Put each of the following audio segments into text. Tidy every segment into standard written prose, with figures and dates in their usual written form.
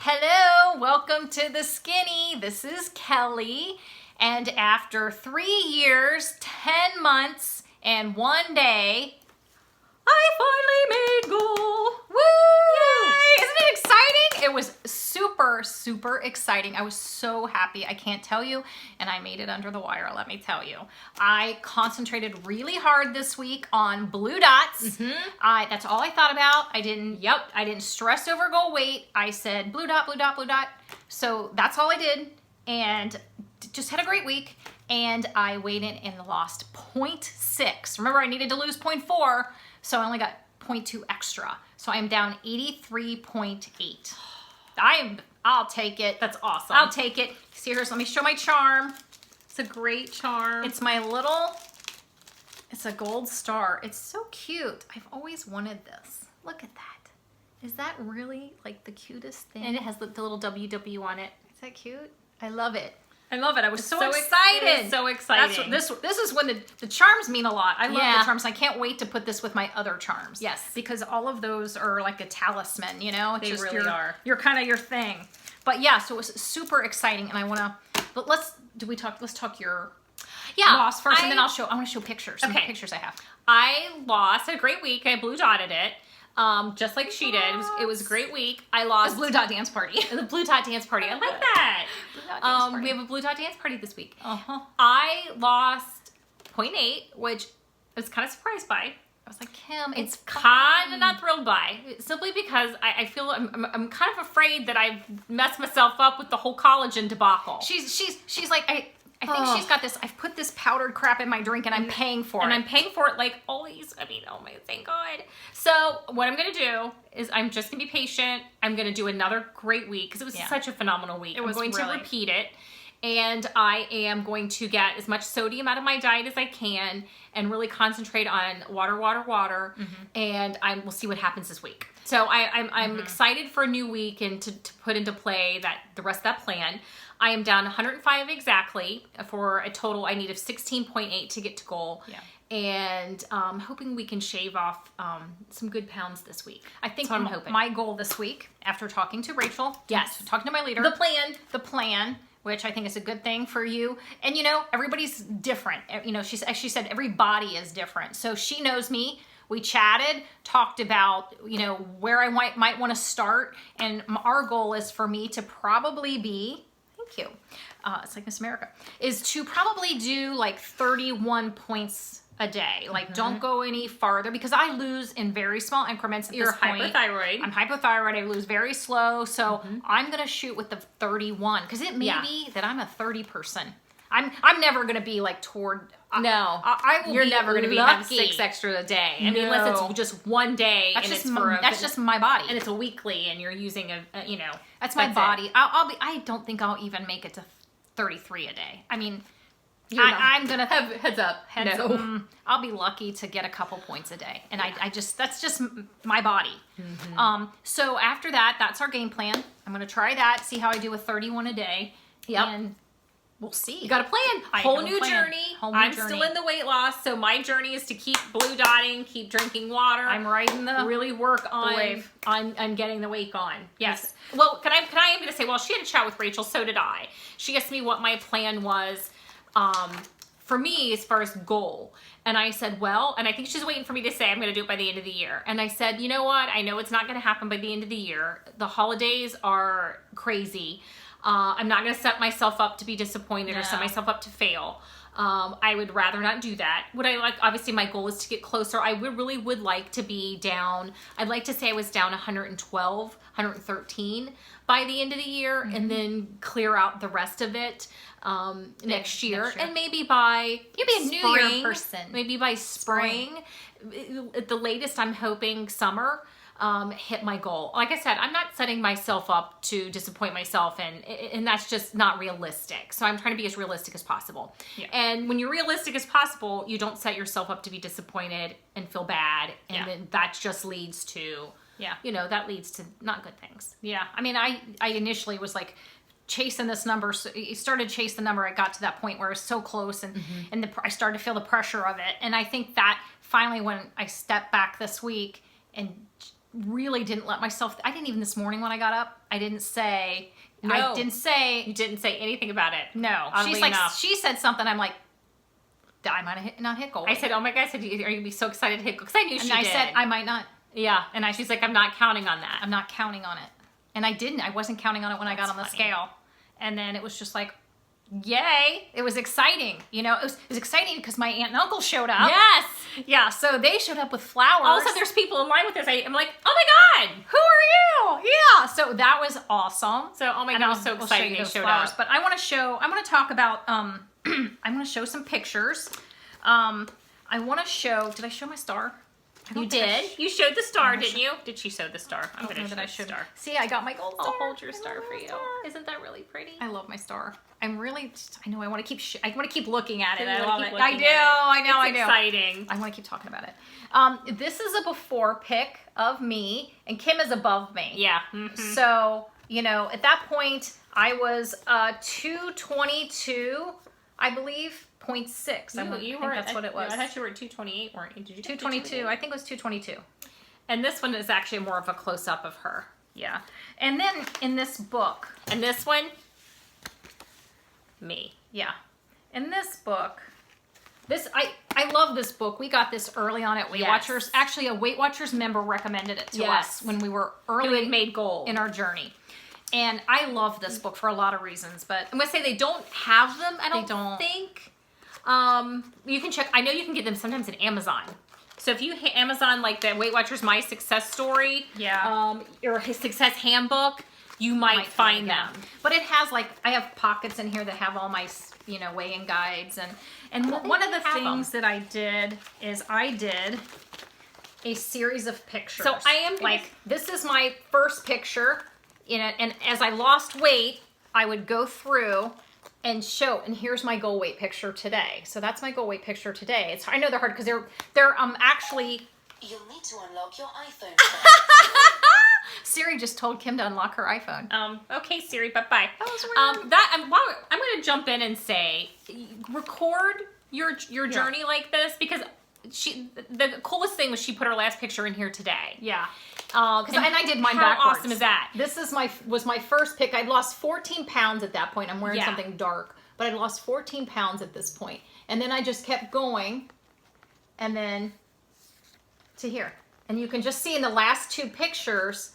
Hello, welcome to The Skinny. This is Kelly. And after 3 years, 10 months, and 1 day, I finally made goal. Woo! Yay! Isn't it exciting? It was super exciting. I was so happy. I can't tell you. And I made it under the wire, let me tell you. I concentrated really hard this week on blue dots. That's all I thought about. I didn't stress over goal weight. I said blue dot, blue dot, blue dot. So that's all I did. And just had a great week. And I weighed in and lost 0.6. Remember, I needed to lose 0.4. So I only got 0.2 extra. So I'm down 83.8. I'll take it. That's awesome. I'll take it. See, here's, let me show my charm. It's a great charm. It's a gold star. It's so cute. I've always wanted this. Look at that. Is that really like the cutest thing? And it has the little WW on it. Is that cute? I love it. I love it. I was so excited. excited. It was so exciting. This is when the charms mean a lot. I love Yeah. the charms. I can't wait to put this with my other charms. Yes. Because all of those are like a talisman, you know? They really are. You're kind of your thing. But yeah, so it was super exciting, and I want to, but let's talk your loss first, and then I want to show pictures. Some Okay. pictures I have. I lost. Had a great week. I blue dotted it. Just like she did. It was a great week. I lost. Blue Dot Dance Party. The Blue Dot Dance Party. I like that. Blue Dot Dance Party. We have a Blue Dot Dance Party this week. Uh-huh. I lost 0.8, which I was kind of surprised by. I was like, Kim, It's kind of not thrilled by, simply because I feel I'm kind of afraid that I've messed myself up with the whole collagen debacle. She's like, I think she's got this, I've put this powdered crap in my drink and I'm paying for it. And I'm paying for it like always. I mean, oh my, thank God. So what I'm going to do is I'm just going to be patient. I'm going to do another great week because it was such a phenomenal week. I'm going to repeat it. And I am going to get as much sodium out of my diet as I can and really concentrate on water. And we'll see what happens this week. So I'm excited for a new week and to put into play the rest of that plan. I am down 105 exactly for a total I need of 16.8 to get to goal. Yeah. And hoping we can shave off some good pounds this week. I think That's what I'm hoping. my goal this week, after talking to Rachel, Yes. talking to my leader, the plan, which I think is a good thing for you. And everybody's different. She said every body is different. So she knows me. We chatted, talked about, where I might want to start. And our goal is for me to probably be, thank you, it's like Miss America, is to probably do like 31 points a day. Like, don't go any farther because I lose in very small increments at You're this point. hypothyroid. I'm hypothyroid. I lose very slow. So I'm going to shoot with the 31 because it may be that I'm a 30 person. I'm never going to be like toward... No, I will you're be never going to lucky. have 6 extra a day. I mean, unless it's just one day That's and just it's just my body. and it's a weekly and you're using That's my body. I don't think I'll even make it to 33 a day. I mean, I'm gonna have heads up. I'll be lucky to get a couple points a day, and that's just my body. So after that, that's our game plan. I'm gonna try that, see how I do with 31 a day. Yep. And we'll see. You got a plan. Whole new journey. I'm still in the weight loss, so my journey is to keep blue dotting, keep drinking water. I'm riding the really work on wave. on getting the weight gone. Yes. Well, I'm going to say, well, she had a chat with Rachel, so did I. She asked me what my plan was for me as far as goal. And I said, well, and I think she's waiting for me to say I'm going to do it by the end of the year. And I said, you know what? I know it's not going to happen by the end of the year. The holidays are crazy. I'm not going to set myself up to be disappointed or set myself up to fail. I would rather not do that. Would I like, obviously my goal is to get closer. I really would like to be down. I'd like to say I was down 112, 113 by the end of the year and then clear out the rest of it next year. And maybe by You'd be a New Year person. Maybe by spring. At the latest, I'm hoping summer. Hit my goal. Like I said, I'm not setting myself up to disappoint myself, and that's just not realistic. So I'm trying to be as realistic as possible. Yeah. And when you're realistic as possible, you don't set yourself up to be disappointed and feel bad, and then that just leads to, that leads to not good things. Yeah. I mean, I initially was like chasing this number. So it started to chase the number. I got to that point where it was so close, and I started to feel the pressure of it. And I think that finally, when I stepped back this week and really didn't let myself, I didn't even this morning when I got up, I didn't say, No. I didn't say, You didn't say anything about it. no. Oddly She's like, enough. she said something, I'm like, I might have not hit goal. I said, oh my God, I said, are you going to be so excited to hit? Because I knew she and I did. said, I might not. yeah. And she's like, I'm not counting on that. I'm not counting on it. And I didn't. I wasn't counting on it when I got That's on the funny. scale. And then it was just like, yay. It was exciting. You know, it was exciting because my aunt and uncle showed up. Yes. Yeah, so they showed up with flowers. All of a sudden, there's people in line with us. I'm like, oh my God. Who are you? Yeah, so that was awesome. So, oh my And God, I was so we'll show excited you they those showed flowers. up. But I want to talk about, I'm going to show some pictures. I want to show, did I show my star? I don't You think I did. You showed the star, I didn't you? Did she show the star? I'm I don't going know to that I show should. the star. See, I got my gold star. I'll hold your I star love for my you. star. Isn't that really pretty? I love my star. I'm really, I know I want to keep, I want to keep looking at it. You I wanna love keep it. I looking do. at it. I know. I It's do. exciting. I want to keep talking about it. This is a before pic of me, and Kim is above me. Yeah. So, you know, at that point, I was 222, I believe, 0.6. I think that's what it was. I thought you were at 228, weren't you? Did you get 222. I think it was 222. And this one is actually more of a close up of her. Yeah. And then in this book, And this one, me. yeah, in this book, I love this book. We got this early on at Weight Yes. Watchers. Actually, a Weight Watchers member recommended it to Yes. us when we were Who early had made gold. in our journey. And I love this book for a lot of reasons, but I'm gonna say they don't have them. I don't, don't. think. You can check. I know you can get them sometimes at Amazon. So if you Amazon like the Weight Watchers My Success Story, Yeah. or his Success Handbook, you might find them. But it has like, I have pockets in here that have all my, you know, weigh-in guides. And Well, they one of the have things that I did is I did a series of pictures. So I am gonna- like, this is my first picture, you know, and as I lost weight, I would go through and show, and here's my goal weight picture today. So that's my goal weight picture today. It's, I know they're hard because they're actually, You'll need to unlock your iPhone. Siri just told Kim to unlock her iPhone. Okay, Siri, bye-bye. That was weird. I'm going to jump in and say, record your journey like this, because the coolest thing was she put her last picture in here today. Yeah. And And I did mine how backwards. awesome is that? This is was my first pick. I'd lost 14 pounds at that point. I'm wearing Yeah. something dark, but I'd lost 14 pounds at this point. And then I just kept going, and then to here. And you can just see in the last two pictures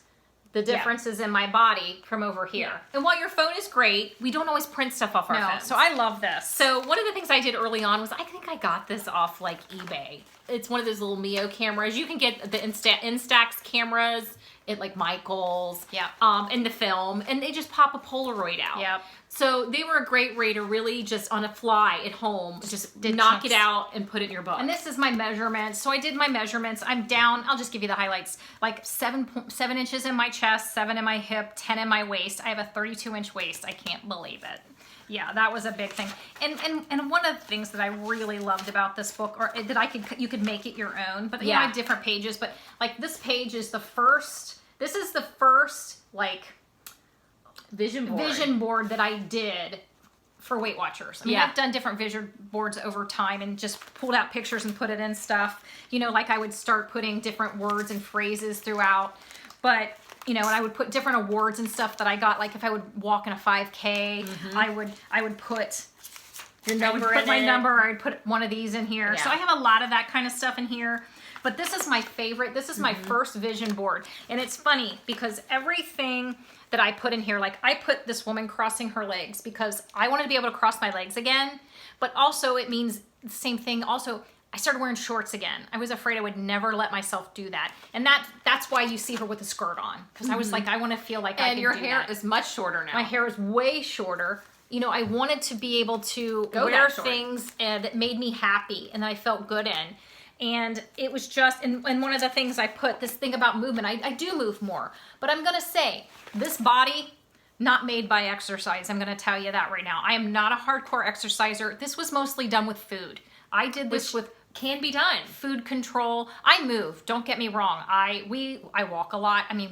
the differences in my body from over here. And while your phone is great, we don't always print stuff off our No, phones. so I love this. So one of the things I did early on was, I think I got this off like eBay. It's one of those little Mio cameras. You can get the Instax cameras at like Michael's. Yeah. In the film, and they just pop a Polaroid out. Yep. So they were a great way to really just on a fly at home, just did knock chunks. it out and put it in your book. And this is my measurements. So I did my measurements. I'm down. I'll just give you the highlights. Like 7 inches in my chest, 7 in my hip, 10 in my waist. I have a 32-inch waist. I can't believe it. Yeah, that was a big thing. And one of the things that I really loved about this book, or that you could make it your own, but you know, I have different pages. But like this page is the first. This is the first like vision board that I did for Weight Watchers. I mean, Yeah. I've done different vision boards over time and just pulled out pictures and put it in stuff. You know, like I would start putting different words and phrases throughout. But, you know, and I would put different awards and stuff that I got. Like if I would walk in a 5K, I would put Your I would number put in my it. number, or I'd put one of these in here. Yeah. So I have a lot of that kind of stuff in here. But this is my favorite. This is my first vision board. And it's funny because everything that I put in here, like I put this woman crossing her legs because I wanted to be able to cross my legs again. But also it means the same thing. Also, I started wearing shorts again. I was afraid I would never let myself do that. And that's why you see her with a skirt on. Because I was like, I want to feel like I And can your do hair that. is much shorter now. My hair is way shorter. You know, I wanted to be able to Go wear that short. things that made me happy and that I felt good in. And it was just, and one of the things I put, this thing about movement, I do move more. But I'm going to say, this body, not made by exercise. I'm going to tell you that right now. I am not a hardcore exerciser. This was mostly done with food. I did this with can be done. food control. I move, don't get me wrong. I walk a lot. I mean,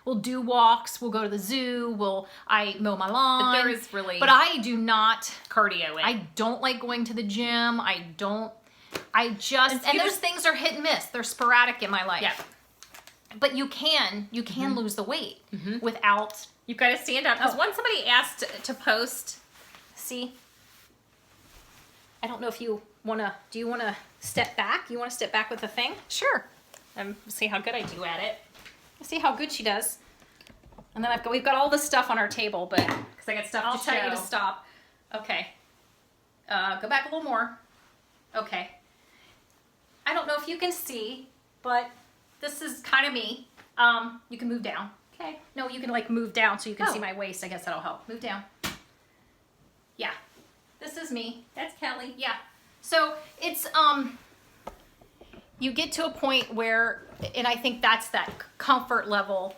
we'll do walks, we'll go to the zoo, I mow my lawn. But there is really But I do not, cardio in. I don't like going to the gym. And those things are hit and miss. They're sporadic in my life. Yeah. But you can lose the weight without. You've got to stand up. Because Oh. once somebody asked to post, See, I don't know if you wanna. Do you wanna step back? You wanna step back with the thing? sure, see how good I do at it. See how good she does. And then we've got all this stuff on our table, but Because I got stuff I'll to tell you to show. stop. Okay. Go back a little more. Okay. I don't know if you can see, but this is kind of me. You can move down. Okay. No, you can like move down so you can Oh. see my waist. I guess that'll help. Move down. Yeah. This is me. That's Kelly. Yeah. So it's you get to a point where, and I think that's that comfort level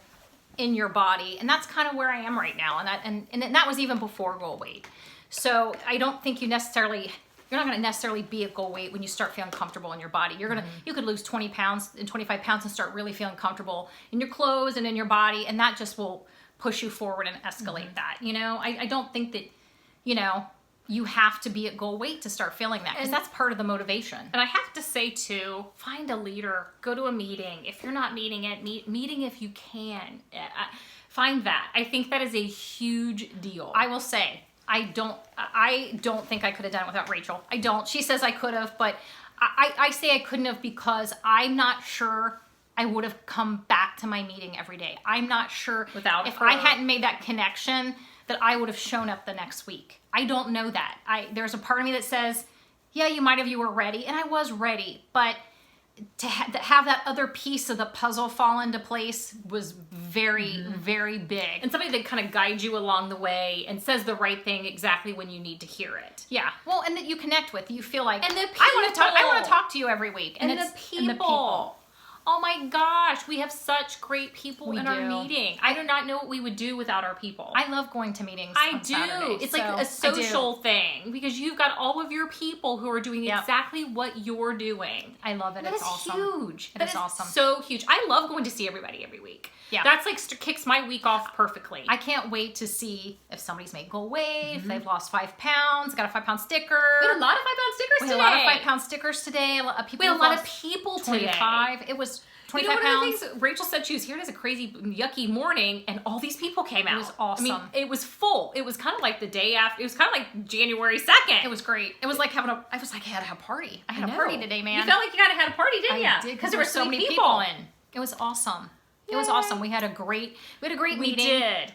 in your body, and that's kind of where I am right now, and that was even before goal weight. So I don't think you're not going to necessarily be at goal weight when you start feeling comfortable in your body. You could lose 20 pounds and 25 pounds and start really feeling comfortable in your clothes and in your body, and that just will push you forward and escalate that. I don't think that you have to be at goal weight to start feeling that, because And- that's part of the motivation. And I have to say too, find a leader, go to a meeting. If you're not meeting it, meeting if you can. Find that. I think that is a huge deal. I will say, I don't think I could have done it without Rachel. I don't. She says I could have, but I say I couldn't have because I'm not sure I would have come back to my meeting every day. I'm not sure Without if her. I hadn't made that connection that I would have shown up the next week. I don't know that. There's a part of me that says, yeah, you were ready, and I was ready, but to have that other piece of the puzzle fall into place was very, very big. and somebody that kind of guides you along the way and says the right thing exactly when you need to hear it. Yeah, well, and that you connect with. You feel like, And the I want to people. talk to you every week, And, it's the people. Oh my gosh, we have such great people We in our do. meeting. I do not know what we would do without our people. I love going to meetings. I on do. Saturdays, It's like so a I do. social thing because you've got all of your people who are doing Yep. exactly what you're doing. I love it. That It's is awesome. huge. It That is awesome. So huge. I love going to see everybody every week. Yeah. That's like kicks my week off perfectly. I can't wait to see if somebody's made goal weight, if they've lost 5 pounds, got a 5-pound sticker. we had a lot of 5-pound stickers We today. had a lot of 5-pound stickers today. People We had a who've lot of lost people today. 25. It was You 25 know, one pounds. of the things Rachel said, she was here. It was a crazy, yucky morning, and all these people came out. was awesome. I mean, it was full. It was kind of like the day after. It was kind of like January 2nd. It was great. It was like I was like, I had a party. I had a party today, man. You felt like you kind of had a party, didn't you? I did because there were so many people in. It was awesome. It was Yay. awesome. We had a great We meeting. did.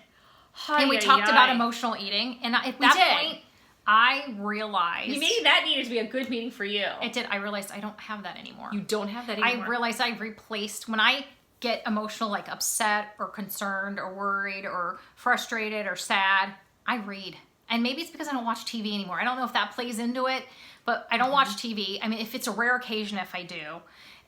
And we Ay, talked ay, about ay. emotional eating. And at We that did. point, I realized Maybe that needed to be a good meeting for you. I realized I don't have that anymore. You don't have that I anymore. realized I replaced when I get emotional, like upset or concerned or worried or frustrated or sad, I read. And maybe it's because I don't watch TV anymore. I don't know if that plays into it, but I don't watch TV. I mean, if it's a rare occasion, if I do.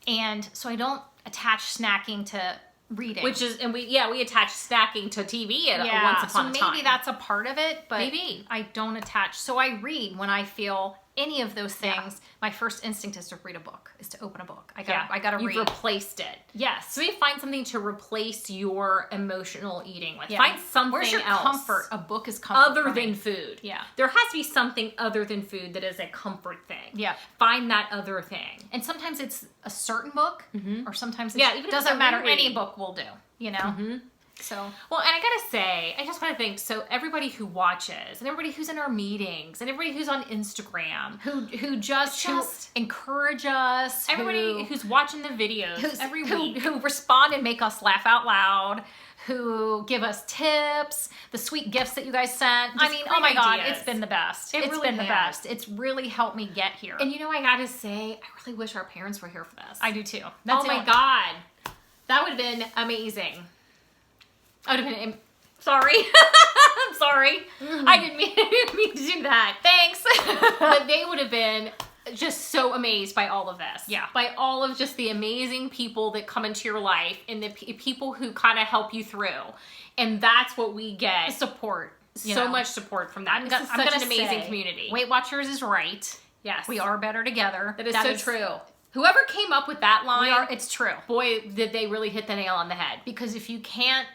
And so I don't attach snacking to reading. Which is, and we attach snacking to TV at once upon a so time. maybe that's a part of it, but Maybe. I don't attach. So I read when I feel any of those things. Yeah. My first instinct is to read a book, is to open a book. I Yeah. gotta You've read. replaced it. Yes. So maybe find something to replace your emotional eating with. Yeah. Find something Where's your else. comfort? A book is comfort. Other for me. than food. Yeah. There has to be something other than food that is a comfort thing. Yeah. Find that other thing. And sometimes it's a certain book, or sometimes Yeah, it even if doesn't it's a matter. reread. Any book will do. You know. So Well, and I gotta say, I just want to think, so everybody who watches, and everybody who's in our meetings, and everybody who's on Instagram, who just Just- encourage us, everybody who's watching the videos every week. who respond and make us laugh out loud, who give us tips, the sweet gifts that you guys sent. I Just mean, great oh my God, ideas. it's been the best. It It's really been the has. best. It's really helped me get here. And you know, I gotta say, I really wish our parents were here for this. I do too. Oh my God. That would have been amazing. I would have been, sorry. I'm sorry. I didn't mean to do that. Thanks. But they would have been just so amazed by all of this. Yeah. By all of just the amazing people that come into your life and the people who kind of help you through. And that's what we get. Support. you So know. much support from that. This is I'm such gonna an amazing say, community. Weight Watchers is right. Yes. We are better together. That is so true. Whoever came up with that line, We are. It's true. boy, did they really hit the nail on the head. Because if you can't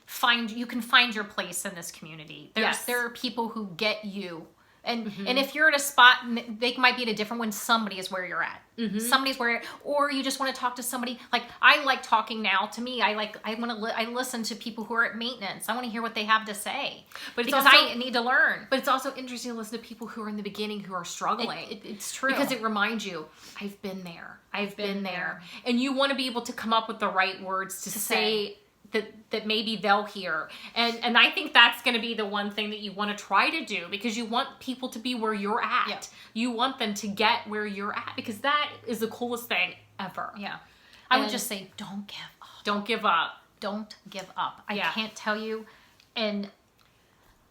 find, you can find your place in this community. Yes. There are people who get you And if you're at a spot, they might be at a different one. Somebody is where you're at. Somebody's where, or you just want to talk to somebody. Like I like talking now. To me, I listen to people who are at maintenance. I want to hear what they have to say, But it's because also- I need to learn. But it's also interesting to listen to people who are in the beginning who are struggling. It's true Because it reminds you, I've been there. I've been there. And you want to be able to come up with the right words to say that maybe they'll hear. And I think that's going to be the one thing that you want to try to do, because you want people to be where you're at. Yeah. You want them to get where you're at, because that is the coolest thing ever. Yeah. I would And- just say, don't give up. Don't give up. Don't give up. I Yeah. can't tell you, and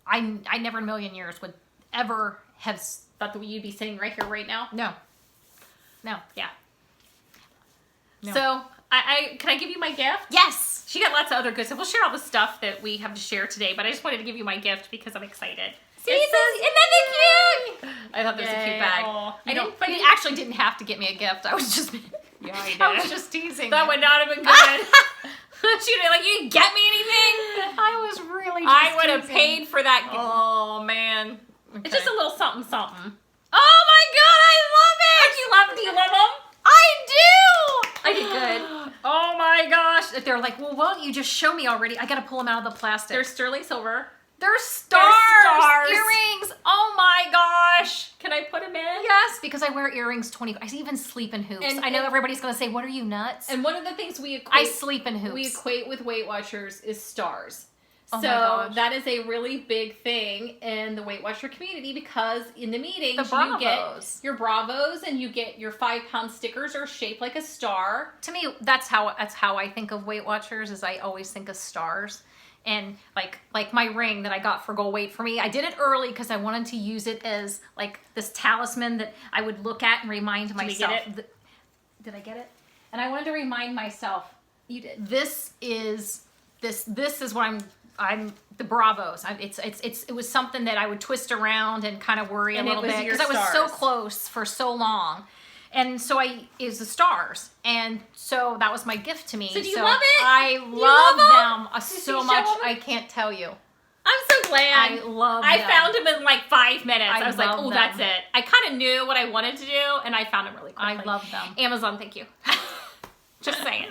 I never in a million years would ever have. Thought that you'd be sitting right here right now. No. Yeah. No. So I can I give you my gift? Yes. She got lots of other good stuff. We'll share all the stuff that we have to share today, but I just wanted to give you my gift because I'm excited. See, It says, isn't that cute? I thought that was a cute Yay. bag. Aw. I don't. But you actually didn't have to get me a gift. I was just. Yeah, I did. I was just teasing. That you. would not have been good. She'd be like, "You didn't get me anything." I was really. Just I would have teasing. paid for that. Oh man. It's just a little something, something. Oh my god! I love it. Do you love? Do you love them? I do. I did good. Oh my gosh! They're like, well, why don't you just show me already? I got to pull them out of the plastic. They're sterling silver. They're stars. stars. Earrings. Oh my gosh. Can I put them in? Yes, because I wear earrings 20. I even sleep in hoops. And- I know and- everybody's going to say, what are you, nuts? And one of the things we equate, I sleep in hoops. we equate with Weight Watchers is stars. Oh my So gosh. that is a really big thing in the Weight Watcher community, because in the meetings The you get Bravos. your Bravos and you get your 5-pound stickers are shaped like a star. To me, that's how I think of Weight Watchers, is I always think of stars. And like my ring that I got for Goal Weight for me, I did it early because I wanted to use it as like this talisman that I would look at and remind we myself. get that- did I get it? And I wanted to remind myself. You did. This is what I'm the Bravos. It was something that I would twist around and kind of worry And a it little was bit your because I was so stars. close for so long. And so it was the stars. And so that was my gift to me. So do you love it? I love love them Did so you much. show 'em? I can't tell you. I'm so glad. I love I them. found them in like 5 minutes. I I was like, love oh, them. that's it. I kind of knew what I wanted to do, and I found them really quickly. I love them. Amazon, thank you. Just saying.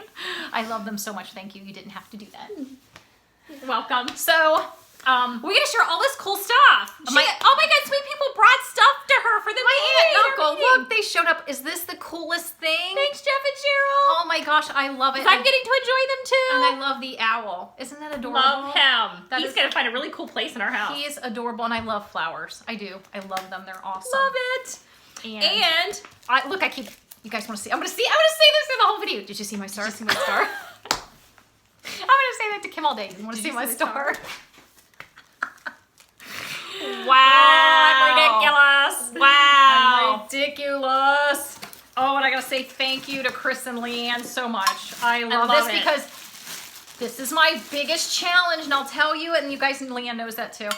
I love them so much. Thank you. You didn't have to do that. You're welcome. So, We're gonna share all this cool stuff. Oh my God, sweet people brought stuff to her for the my meeting. aunt and uncle, look, they showed up. Is this the coolest thing? Thanks, Jeff and Cheryl. Oh my gosh, I love it. I'm getting to enjoy them too. And I love the owl. Isn't that adorable? love him. That He's is- gonna find a really cool place in our house. He is adorable, and I love flowers. I do. I love them. They're awesome. Love it. And Look, I keep. You guys want to see? I'm gonna say this in the whole video. Did you see my star? see my star? I'm gonna say that to Kim all day. You want to see you my see the star? wow, ridiculous. Wow. I'm ridiculous. Oh, and I gotta say thank you to Chris and Leanne so much. I love love this it. because this is my biggest challenge, and I'll tell you, and you guys and Leanne knows that too.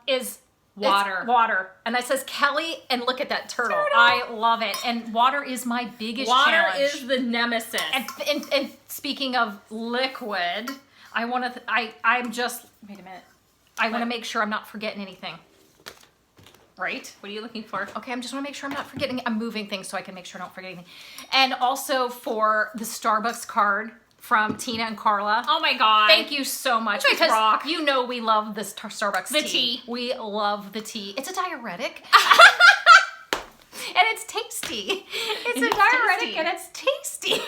Is Water. It's water, and that says Kelly, and look at that turtle. Turtle. I love it, and water is my biggest Water challenge. is the nemesis. And speaking of liquid, I want to. I'm just. Wait a minute. I want to make sure I'm not forgetting anything. Right? What are you looking for? Okay, I just want to make sure I'm not forgetting. I'm moving things so I can make sure I don't forget anything. And also for the Starbucks card from Tina and Carla. Oh my God. Thank you so much, You guys because rock. you know we love this Starbucks The tea. tea. We love the tea. It's a diuretic. And it's tasty. It's a It's diuretic tasty. and it's tasty.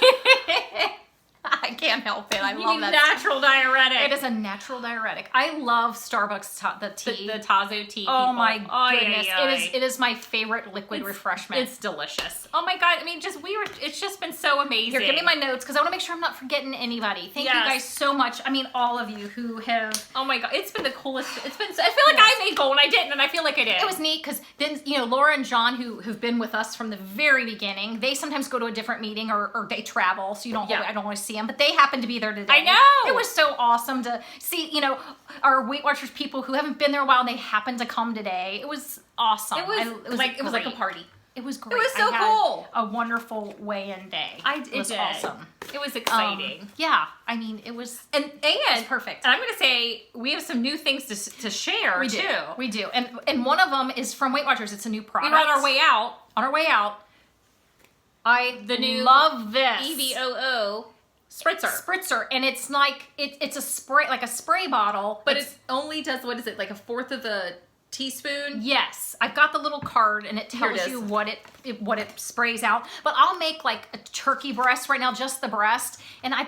I can't help it. I You love need that. natural diuretic. It is a natural diuretic. I love Starbucks the tea. the Tazo tea. Oh people. my Ay, goodness. ay, ay. It is my favorite liquid refreshment. It's delicious. Oh my God. I mean, it's just been so amazing. Here, give me my notes because I want to make sure I'm not forgetting anybody. Thank you Yes. guys so much. I mean, all of you who have. Oh my God. It's been the coolest. I feel like I made goal and I didn't, and I feel like I did. It was neat because then, Laura and John, who've been with us from the very beginning, they sometimes go to a different meeting or they travel, so I don't always see them, but they happen to be there today. I know. It was so awesome to see, our Weight Watchers people who haven't been there a while and they happened to come today. It was awesome. It was like a great. party. It was great. was so I had cool. A wonderful weigh-in day. It was did. awesome. It was exciting. Yeah, I mean, it was and perfect. And I'm gonna say we have some new things to share We too. do. We do. And one of them is from Weight Watchers. It's a new We product. were on our way out. On our way out. The new love this EVOO spritzer. spritzer, and it's like it's a spray, like a spray bottle, But it only does, what is it, like a fourth of a teaspoon? yes, I've got the little card, and it Here it tells is. you what it sprays out. But I'll make like a turkey breast right now, just the breast, and I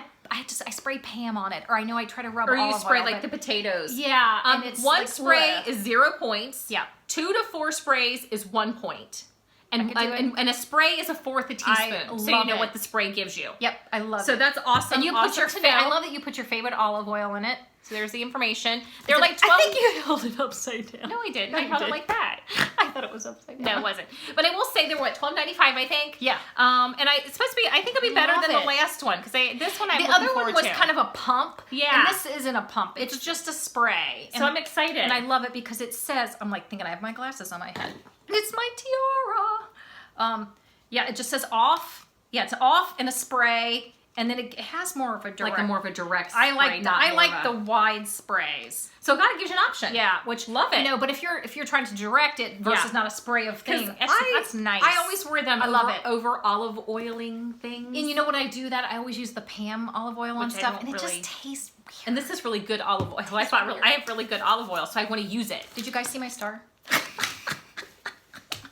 spray Pam on it, or I know I try to rub Or you olive spray oil, like but- the potatoes. yeah, and it's one like, spray bleh. is 0 points. Yeah. 2 to 4 sprays is 1 point. And, could do it. and a spray is a fourth a teaspoon. So you love know it. what the spray gives you. Yep, I love So it. that's awesome. And you put awesome your to I know. love that you put your favorite olive oil in it. So there's the information. They're like 12. I think you held it upside down. No, I didn't. No, I you held it did. like that. I thought it was upside down. No, it wasn't. But I will say they were what, $12.95, I think. Yeah. And it's supposed to be. I think it'll be better Love than the it. last one because this one I'm The looking other one forward was to. kind of a pump. Yeah. And this isn't a pump. It's just a spray. So I'm excited. And I love it because it says, I'm like thinking I have my glasses on my head. It's my tiara. Yeah, it just says off. Yeah, it's off and a spray. And then it has more of a direct. like a more of a direct. I like spray, the, not I more like of the a- wide sprays. So God gives you an option. Yeah, which Love it. You know, but if you're trying to direct it versus not a spray of thing, that's nice. I always wear them. I love it. over olive oiling things. And you know what I do that I always use the Pam olive oil on Which I stuff, don't and it really- just tastes weird. And this is really good olive oil. I thought weird. I have really good olive oil, so I want to use it. Did you guys see my star?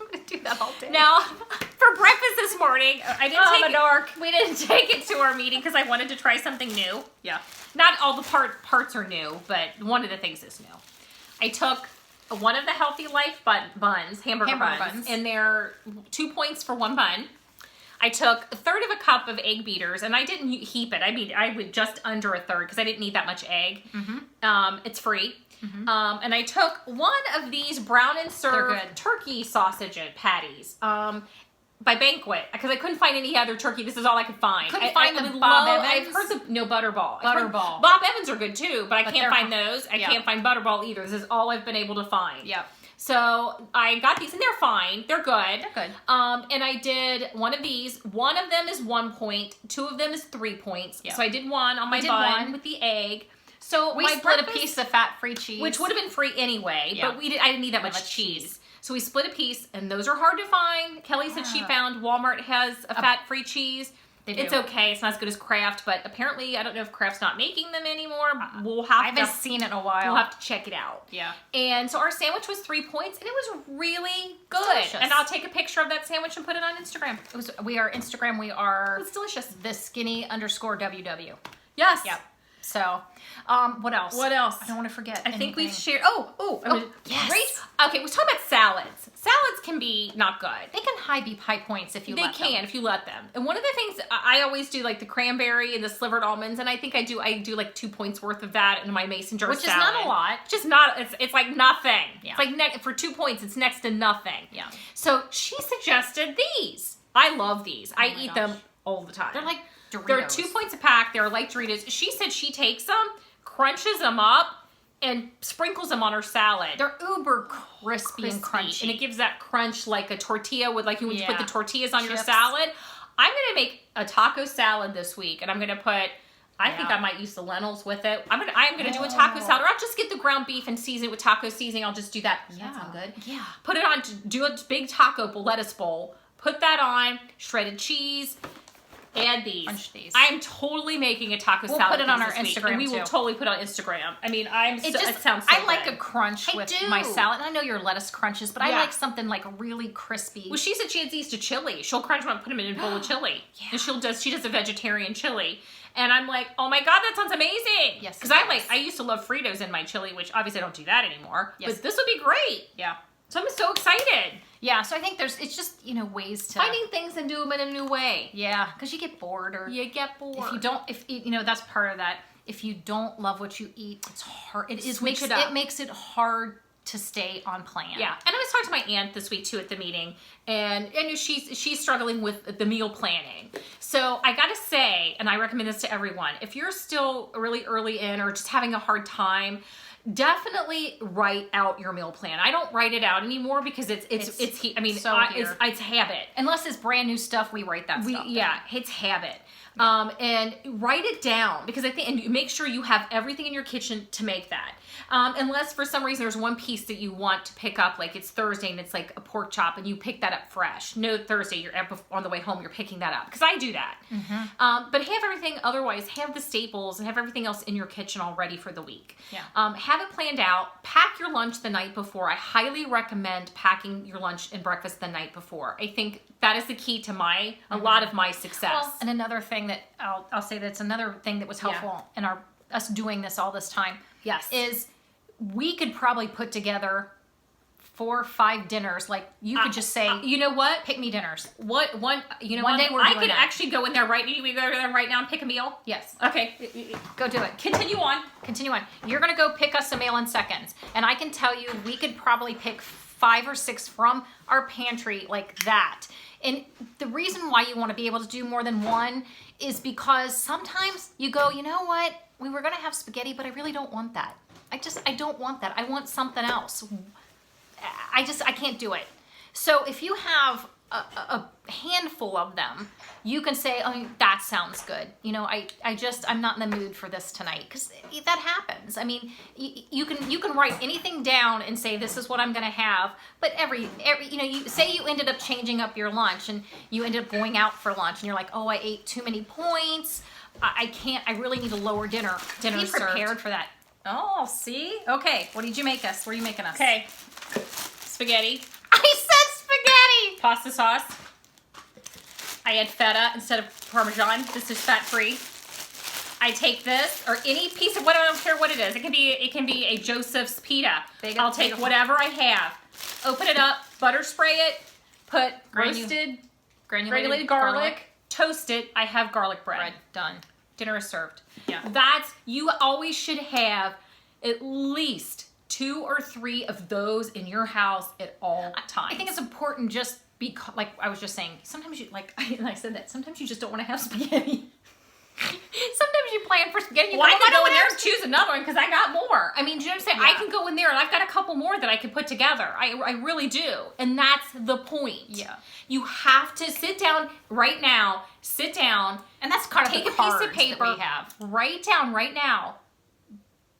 I'm gonna do that all day. Now, for breakfast this morning, I didn't Oh, take the dark. We didn't take it to our meeting because I wanted to try something new. Yeah. Not all the parts are new, but one of the things is new. I took one of the Healthy Life buns, hamburger buns, and they're 2 points for one bun. I took a third of a cup of egg beaters, and I didn't heap it. I mean, I would just under a third because I didn't need that much egg. It's free. And I took one of these brown and serve good. turkey sausage patties. By Banquet, because I couldn't find any other turkey. This is all I could find. Couldn't find the would Bob I've Evans? heard the Butterball. I've heard- Butterball. Bob Evans are good too, but I can't they're- find those. I yeah. can't find Butterball either. This is all I've been able to find. Yep. So I got these, and they're fine. They're good. They're good. And I did one of these. One of them is 1 point. 2 of them is 3 points. Yeah. So I did one on my did bun one. with the egg. So We my split a breakfast- piece of fat-free cheese. which would have been free anyway, Yeah. but I didn't need that much cheese. So we split a piece, and those are hard to find. Kelly said she Yeah. found Walmart has a fat-free cheese. They It's do. okay. It's not as good as Kraft, but apparently I don't know if Kraft's not making them anymore. We'll I have haven't to seen it in a while. we'll have to check it out. Yeah. And so our sandwich was 3 points, and it was really good. delicious. And I'll take a picture of that sandwich and put it on Instagram. It was. We are Instagram. We are It's delicious. the skinny_WW. Yes. Yep. So, what else? What else? I don't want to forget. I think we've anything. shared. Oh, yes. Great. Okay, we talk about salads. Salads can be not good. They can be high points if you They let can them. if you let them. And one of the things I always do, like the cranberry and the slivered almonds, and I think I do like 2 points worth of that in my mason jar Which is salad. not a lot. Just not. It's like nothing. Yeah. It's like for 2 points, it's next to nothing. Yeah. So she suggested these. I love these. I my eat gosh. them all the time. They're like Doritos. They're 2 points a pack. They're like Doritos. She said she takes them, crunches them up, and sprinkles them on her salad. They're uber crispy and crunchy. And it gives that crunch like a tortilla would, like you would put the Yeah. tortillas on your Chips. salad. I'm gonna make a taco salad this week, and I'm gonna put. I think Yeah. I might use the lentils with it. I am gonna do a taco salad, or I'll just get the ground beef and season it with taco seasoning. I'll just do that. Does that sound good? Yeah. Put it on. Do a big taco lettuce bowl. Put that on. Shredded cheese. Add these. Crunch these. I am totally making a taco We'll salad. put it on this our week, Instagram, and we will too. totally put it on Instagram. I mean, it sounds. So I like good. a crunch I with do. my salad. I know your lettuce crunches, but I Yeah. like something like really crispy. Well, she said she adds these to chili. She'll crunch them up and put them in a bowl of chili. Yeah. And she does a vegetarian chili. And I'm like, oh my God, that sounds amazing. Yes, Because it does. I used to love Fritos in my chili, which obviously I don't do that anymore. Yes. But this would be great. Yeah. So I'm so excited. Yeah, so I think it's just, ways to... Finding things and do them in a new way. Yeah, because you get bored or... You get bored. If you don't, that's part of that. If you don't love what you eat, it's hard. Switch it up. It makes it hard to stay on plan. Yeah, and I was talking to my aunt this week too at the meeting, and I knew she's struggling with the meal planning. So I gotta say, and I recommend this to everyone, if you're still really early in or just having a hard time, definitely write out your meal plan. I don't write it out anymore because it's I mean, so here. it's habit. Unless it's brand new stuff, we write that stuff down. Yeah, it's habit. And write it down because I think, and you make sure you have everything in your kitchen to make that. Unless for some reason there's one piece that you want to pick up, like it's Thursday and it's like a pork chop and you pick that up fresh. No, Thursday, you're on the way home, you're picking that up because I do that. But have everything otherwise, have the staples and have everything else in your kitchen all ready for the week. Yeah. Have it planned out. Pack your lunch the night before. I highly recommend packing your lunch and breakfast the night before. I think that is the key to a lot of my success. Well, and another thing that I'll say that's another thing that was helpful in us doing this all this time. Yes. Is we could probably put together 4 or 5 dinners. Like you could just say, you know what? pick me dinners. One day we're I doing could that. Actually go in there right. We go there right now and pick a meal. Yes. Okay. Go do it. Continue on. Continue on. You're going to go pick us a meal in seconds. And I can tell you, we could probably pick 5 or 6 from our pantry like that. And the reason why you want to be able to do more than one is because sometimes you go, you know what? We were going to have spaghetti, but I really don't want that. I don't want that. I want something else. I can't do it. So if you have a handful of them, you can say, oh, that sounds good. You know, I'm not in the mood for this tonight, because that happens. I mean, you can write anything down and say, this is what I'm going to have. But every you say you ended up changing up your lunch and you ended up going out for lunch and you're like, oh, I ate too many points. I really need a lower dinner. Be prepared served. for that. Oh, see? Okay, what did you make us? What are you making us? Okay. Spaghetti. I said spaghetti! Pasta sauce. I add feta instead of Parmesan. This is fat-free. I take this, or any piece of, I don't care what it is. It can be a Joseph's pita. I'll take whatever I have. Open it up, butter spray it, put roasted, granulated garlic, toast it. I have garlic bread. Done. Dinner is served. Yeah. You always should have at least 2 or 3 of those in your house at all times. I think it's important just because, like I was just saying, sometimes you, I said that, sometimes you just don't want to have spaghetti. Sometimes you plan for spaghetti. Well, I can go in there and choose another one because I got more. I mean, do you know what I'm saying? Yeah. I can go in there and I've got a couple more that I can put together. I really do. And that's the point. Yeah. You have to sit down right now, and that's kind of take the a piece of cards paper, that we have. write down right now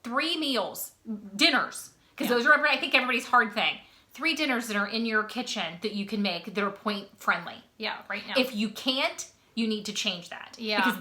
3 meals, dinners, because Yeah. those are, I think, everybody's hard thing. 3 dinners that are in your kitchen that you can make that are point friendly. Yeah, right now. If you can't, you need to change that. Yeah, because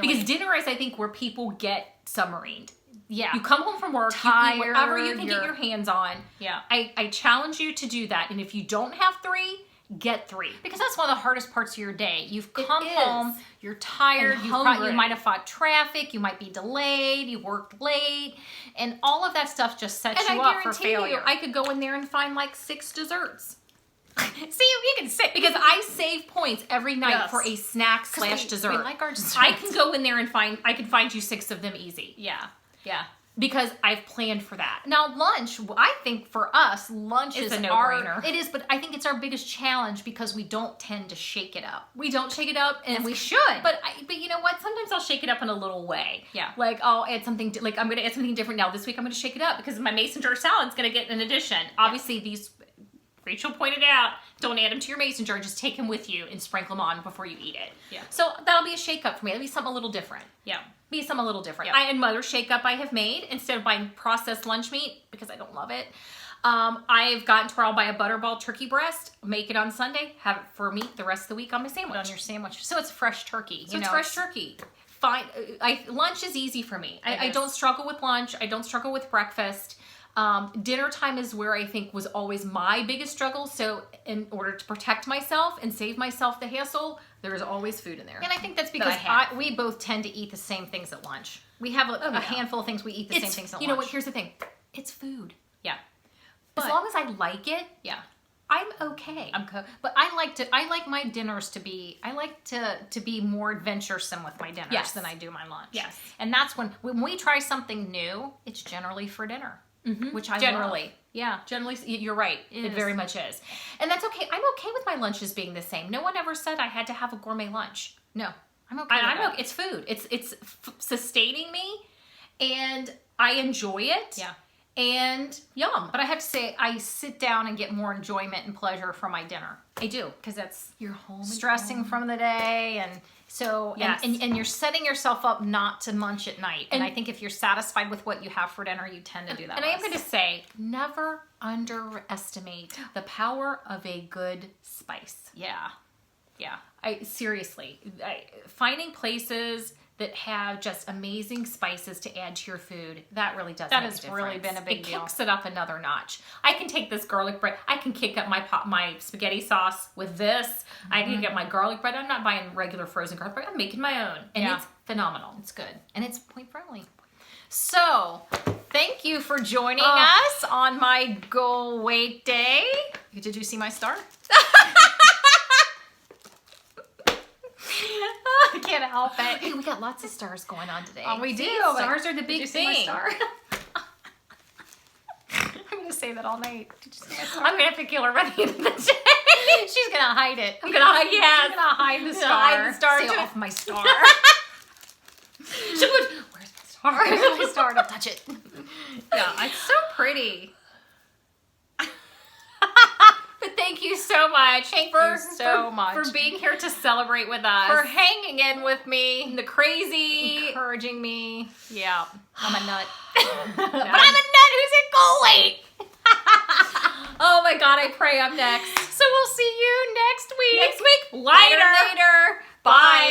because dinner is, I think, where people get submarined. Yeah. You come home from work, you eat whatever you can get your hands on. Yeah. I challenge you to do that. And if you don't have 3, get 3. Because that's one of the hardest parts of your day. You've come is. home, you're tired, And you hungry. might have fought traffic, you might be delayed, you worked late, and all of that stuff just sets And you I up for guarantee you, failure. I could go in there and find like 6 desserts. See, you can sit Because I save points every night Yes. for a snack / dessert. We like our desserts. I can go in there and I can find you 6 of them easy. Yeah. Yeah. Because I've planned for that. Now, lunch, I think for us, lunch It's is a no-brainer. It is, but I think it's our biggest challenge because we don't tend to shake it up. We don't shake it up, And we should. But you know what? Sometimes I'll shake it up in a little way. Yeah. Like I'll add something. Like I'm going to add something different now. This week I'm going to shake it up because my mason jar salad's going to get an addition. Obviously, these Rachel pointed out, don't add them to your mason jar. Just take them with you and sprinkle them on before you eat it. Yeah. So that'll be a shake up for me. That'll be something a little different. Yeah. Be something a little different. Yeah. And Mother shake up I have made instead of buying processed lunch meat because I don't love it. I've gotten to where I'll buy a butterball turkey breast, make it on Sunday, have it for meat the rest of the week on my sandwich. On your sandwich. So it's fresh turkey. So it's fresh turkey. Fine. Lunch is easy for me. I don't struggle with lunch. I don't struggle with breakfast. Dinner time is where I think was always my biggest struggle. So in order to protect myself and save myself the hassle, there is always food in there. And I think that's because we both tend to eat the same things at lunch. We have a handful of things we eat the same things at lunch. You know what? Here's the thing. It's food. Yeah. As long as I like it, Yeah. I'm okay. But I like my dinners to be, I like to be more adventuresome with my dinners Yes. than I do my lunch. Yes. And that's when we try something new, it's generally for dinner. Which I Generally. love. Yeah. Generally, you're right. It is. very much is. And that's okay. I'm okay with my lunches being the same. No one ever said I had to have a gourmet lunch. No. I'm okay with that. It's food. It's sustaining me, and I enjoy it. Yeah. And yum. But I have to say, I sit down and get more enjoyment and pleasure from my dinner. I do. Because that's You're home. stressing from the day, and so Yes. and you're setting yourself up not to munch at night. And I think if you're satisfied with what you have for dinner, you tend to do that. And I am less. going to say, never underestimate the power of a good spice. Yeah. Yeah. Finding places that have just amazing spices to add to your food, that really does That make a has really difference. been a big it deal. kicks it up another notch. I can take this garlic bread. I can kick up my spaghetti sauce with this. I can get my garlic bread. I'm not buying regular frozen garlic bread. I'm making my own, and Yeah. it's phenomenal. It's good. And it's point friendly. So, thank you for joining us on my goal weight day. Did you see my star? I can't help it. Hey, we got lots of stars going on today. Oh, we do. See, but- stars are the Did big you see my thing. star? I'm going to say that all night. Did you see my star? I'm gonna have to kill her by the end of the day. She's going to hide it. I'm gonna hide. Yes. She's going to hide the Gonna star. hide the star Stay too. off my star. She would. Where's my star? Where's my star? Don't touch it. Yeah, it's so pretty. But thank you so much for being here to celebrate with us. For hanging in with me. the crazy. Encouraging me. Yeah. I'm a nut. But I'm a nut who's in goal weight. Oh my God, I pray I'm next. So we'll see you next week. Next week, lighter. Later. Bye.